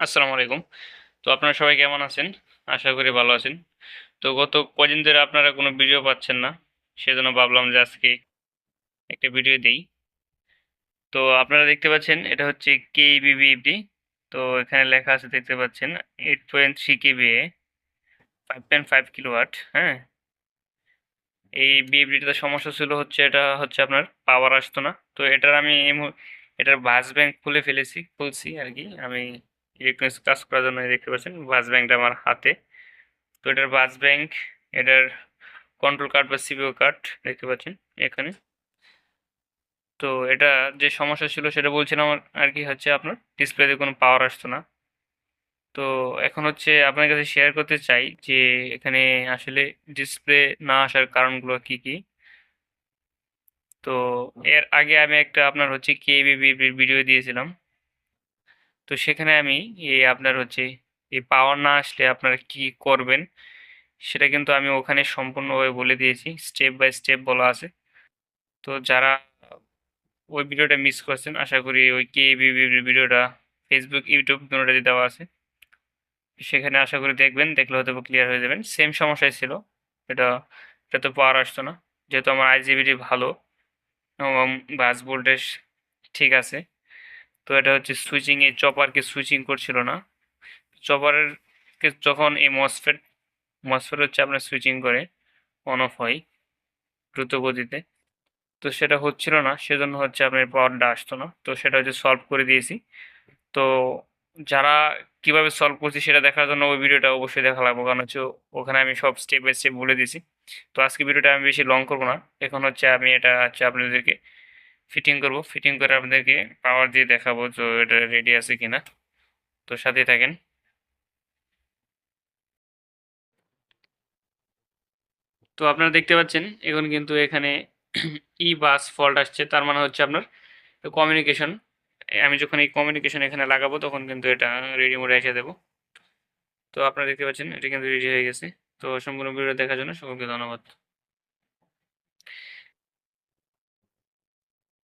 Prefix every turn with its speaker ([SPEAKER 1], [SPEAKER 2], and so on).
[SPEAKER 1] আসসালামু আলাইকুম। তো আপনারা সবাই কেমন আছেন? আশা করি ভালো আছেন। তো গত কদিন ধরে আপনারা কোনো ভিডিও পাচ্ছেন না। সেজন্য ভাবলাম যে আজকে একটা ভিডিও দেই। তো আপনারা দেখতে পাচ্ছেন এটা হচ্ছে কেইবিবিএফডি। তো এখানে লেখা আছে দেখতে পাচ্ছেন 8.3 কেভিএ 5.5 কিলোওয়াট, হ্যাঁ? এই বিএফডিটাতে সমস্যা ছিল হচ্ছে এটা হচ্ছে আপনার পাওয়ার আসতো না। তো এটার আমি এটার বাস ব্যাংক খুলছি আরকি। আমি ইলেকট্রনিক্স কাজ করার জন্য দেখতে পাচ্ছেন বাস ব্যাংকটা আমার হাতে। তো এটার বাস ব্যাংক, এটার কন্ট্রোল কার্ড বা সিপিইউ কার্ড দেখতে পাচ্ছেন এখানে। তো এটা যে সমস্যা ছিল সেটা বলছিলাম আর কি হচ্ছে আপনার ডিসপ্লেতে কোনো পাওয়ার আসতো না। তো এখন হচ্ছে আপনার কাছে শেয়ার করতে চাই যে এখানে আসলে ডিসপ্লে না আসার কারণগুলো কি কি। তো এর আগে আমি একটা আপনার হচ্ছে কেবিবি ভিডিও দিয়েছিলাম। তো সেখানে আমি আপনার হচ্ছে এই পাওয়ার না আসলে আপনারা কি করবেন সেটা কিন্তু আমি ওখানে সম্পূর্ণভাবে বলে দিয়েছি, স্টেপ বাই স্টেপ বলা আছে। তো যারা ওই ভিডিওটা মিস করছেন আশা করি ওই কেবিবির ভিডিওটা ফেসবুক ইউটিউব দুটোতে দেওয়া আছে, সেখানে আশা করি দেখবেন, দেখলে হয়তো ক্লিয়ার হয়ে যাবেন। সেম সমস্যাই ছিল এটা, এটা তো পাওয়ার আসতো না যেহেতু আমার আইজিবিটি ভালো এবং বাস ভোল্টেজ ঠিক আছে। তো এটা হচ্ছে সুইচিংয়ে চপারকে সুইচিং করছিল না। চপারের যখন এই মসফেট হচ্ছে আপনার সুইচিং করে অন অফ হয় দ্রুত গতিতে। তো সেটা হচ্ছিল না, সেজন্য হচ্ছে আপনার পাওয়ারটা আসতো না। তো সেটা হচ্ছে সলভ করে দিয়েছি। তো যারা কিভাবে সলভ করছি সেটা দেখার জন্য ওই ভিডিওটা অবশ্যই দেখা লাগবে, কারণ হচ্ছে ওখানে আমি সব স্টেপ বাই স্টেপ বলে দিয়েছি। তো আজকে ভিডিওটা আমি বেশি লং করবো না। এখন হচ্ছে আমি এটা হচ্ছে আপনাদেরকে ফিটিং করব, ফিটিং করে আপনাদেরকে পাওয়ার দিয়ে দেখাবো তো এটা রেডি আছে কিনা। তো সাথেই থাকেন। তো আপনারা দেখতে পাচ্ছেন এখন কিন্তু এখানে ই বাস ফল্ট আসছে, তার মানে হচ্ছে আপনার কমিউনিকেশন। আমি যখন এই কমিউনিকেশন এখানে লাগাবো তখন কিন্তু এটা রেডি মোডে রেখে দেবো। তো আপনারা দেখতে পাচ্ছেন এটা কিন্তু রেডি হয়ে গেছে। তো সম্পূর্ণ ভিডিও দেখার জন্য সকলকে ধন্যবাদ।